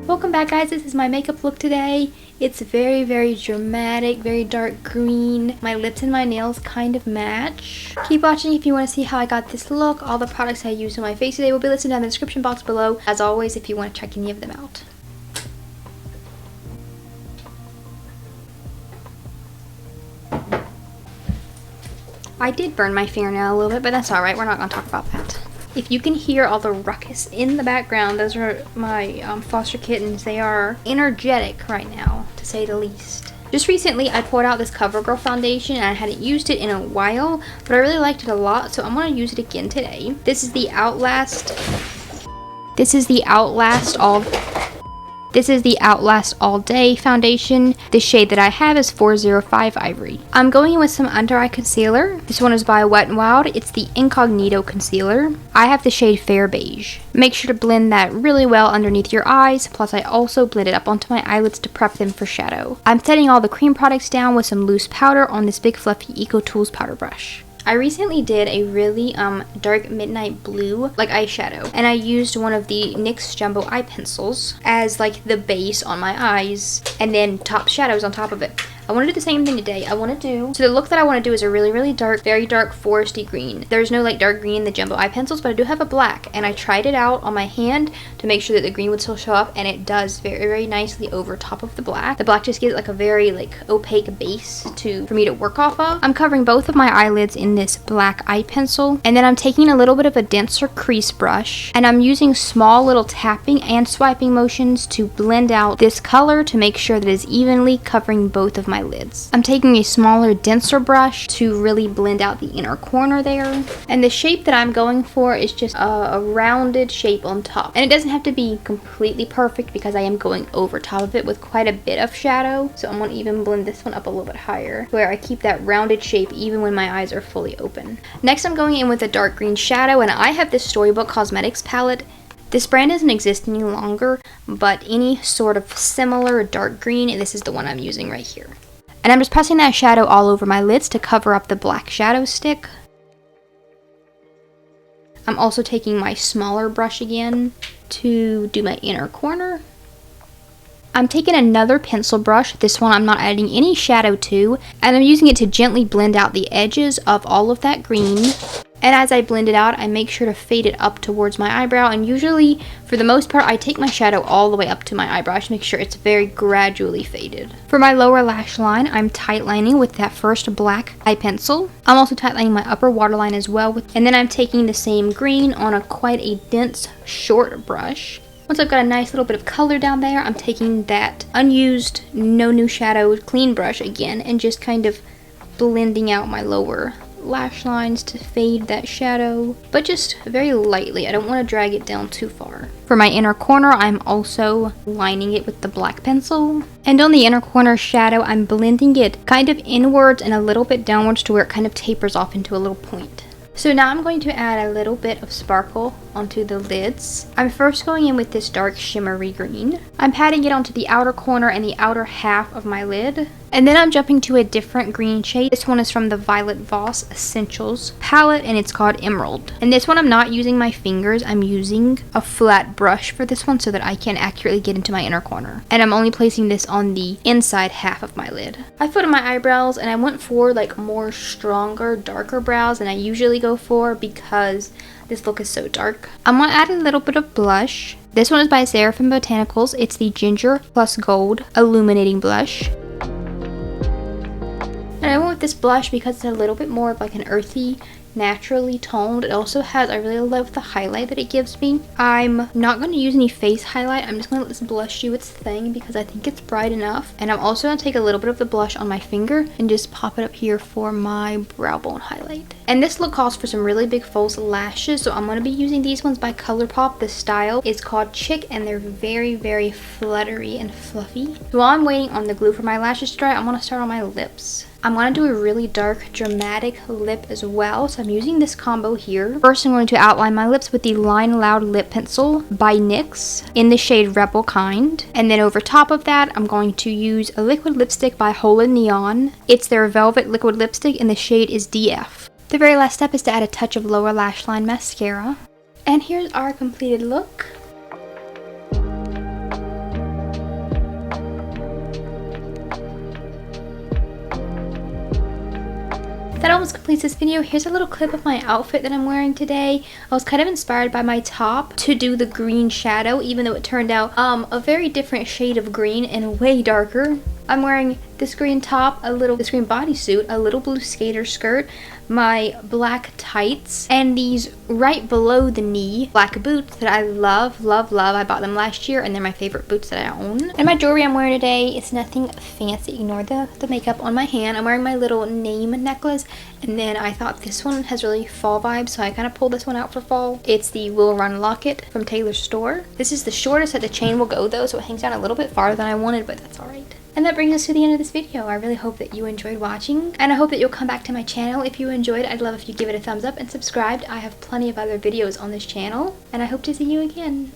Welcome back, guys. This is my makeup look today. It's very dramatic, very dark green. My lips and my nails kind of match. Keep watching if you want to see how I got this look. All the products I used on my face today will be listed down in the description box below, as always, if you want to check any of them out. I did burn my fingernail a little bit, but that's alright. We're not going to talk about that. If you can hear all the ruckus in the background, those are my foster kittens. They are energetic right now, to say the least. Just recently, I poured out this CoverGirl foundation, and I hadn't used it in a while, but I really liked it a lot, so I'm going to use it again today. This is the Outlast All Day foundation. The shade that I have is 405 Ivory. I'm going in with some under eye concealer. This one is by Wet n Wild. It's the Incognito concealer. I have the shade Fair Beige. Make sure to blend that really well underneath your eyes, plus I also blend it up onto my eyelids to prep them for shadow. I'm setting all the cream products down with some loose powder on this big fluffy Eco Tools powder brush. I recently did a really dark midnight blue like eyeshadow, and I used one of the NYX jumbo eye pencils as like the base on my eyes and then top shadows on top of it. I want to do the same thing today. So the look that I want to do is a very dark, very dark foresty green. There's no like dark green in the jumbo eye pencils, but I do have a black, and I tried it out on my hand to make sure that the green would still show up, and it does very nicely over top of the black. The black just gives like a very like opaque base for me to work off of. I'm covering both of my eyelids in this black eye pencil, and then I'm taking a little bit of a denser crease brush, and I'm using small little tapping and swiping motions to blend out this color to make sure that it's evenly covering both of my lids. I'm taking a smaller, denser brush to really blend out the inner corner there, and the shape that I'm going for is just a rounded shape on top, and it doesn't have to be completely perfect because I am going over top of it with quite a bit of shadow, so I'm going to even blend this one up a little bit higher where I keep that rounded shape even when my eyes are fully open. Next, I'm going in with a dark green shadow, and I have this Storybook Cosmetics palette. This brand doesn't exist any longer, but any sort of similar dark green, this is the one I'm using right here. And I'm just pressing that shadow all over my lids to cover up the black shadow stick. I'm also taking my smaller brush again to do my inner corner. I'm taking another pencil brush. This one I'm not adding any shadow to, and I'm using it to gently blend out the edges of all of that green. And as I blend it out, I make sure to fade it up towards my eyebrow, and usually, for the most part, I take my shadow all the way up to my eyebrow to make sure it's very gradually faded. For my lower lash line, I'm tightlining with that first black eye pencil. I'm also tightlining my upper waterline as well, and then I'm taking the same green on quite a dense, short brush. Once I've got a nice little bit of color down there, I'm taking that unused, no new shadow, clean brush again, and just kind of blending out my lower lash lines to fade that shadow, but just very lightly. I don't want to drag it down too far. For my inner corner, I'm also lining it with the black pencil, and on the inner corner shadow, I'm blending it kind of inwards and a little bit downwards to where it kind of tapers off into a little point. So now I'm going to add a little bit of sparkle onto the lids. I'm first going in with this dark shimmery green. I'm patting it onto the outer corner and the outer half of my lid. And then I'm jumping to a different green shade. This one is from the Violet Voss Essentials palette, and it's called Emerald. And this one I'm not using my fingers. I'm using a flat brush for this one so that I can accurately get into my inner corner. And I'm only placing this on the inside half of my lid. I put on my eyebrows, and I went for like more stronger, darker brows than I usually go for because this look is so dark. I'm going to add a little bit of blush. This one is by Seraphine Botanicals. It's the Ginger Plus Gold Illuminating Blush. And I went with this blush because it's a little bit more of like an earthy, naturally toned. It also has, I really love the highlight that it gives me. I'm not going to use any face highlight. I'm just going to let this blush do its thing because I think it's bright enough. And I'm also going to take a little bit of the blush on my finger and just pop it up here for my brow bone highlight. And this look calls for some really big false lashes, so I'm going to be using these ones by Colourpop. The style is called Chick, and they're very fluttery and fluffy. So while I'm waiting on the glue for my lashes to dry, I'm going to start on my lips. I'm going to do a really dark, dramatic lip as well, so I'm using this combo here. First, I'm going to outline my lips with the Line Loud Lip Pencil by NYX in the shade Rebel Kind. And then over top of that, I'm going to use a liquid lipstick by Hola Neon. It's their Velvet Liquid Lipstick, and the shade is DF. The very last step is to add a touch of lower lash line mascara. And here's our completed look. that almost completes this video. Here's a little clip of my outfit that I'm wearing today. I was kind of inspired by my top to do the green shadow, even though it turned out a very different shade of green and way darker. I'm wearing this green top, this green bodysuit, a little blue skater skirt, my black tights, and these right below the knee black boots that I love, love, love. I bought them last year and they're my favorite boots that I own. And my jewelry I'm wearing today is nothing fancy. Ignore the makeup on my hand. I'm wearing my little name necklace, and then I thought this one has really fall vibes, so I kind of pulled this one out for fall. It's the Will Run locket from Taylor's store. This is the shortest that the chain will go though, so it hangs down a little bit farther than I wanted, but that's alright. And that brings us to the end of this video. I really hope that you enjoyed watching, and I hope that you'll come back to my channel. If you enjoyed, I'd love if you give it a thumbs up and subscribed. I have plenty of other videos on this channel, and I hope to see you again.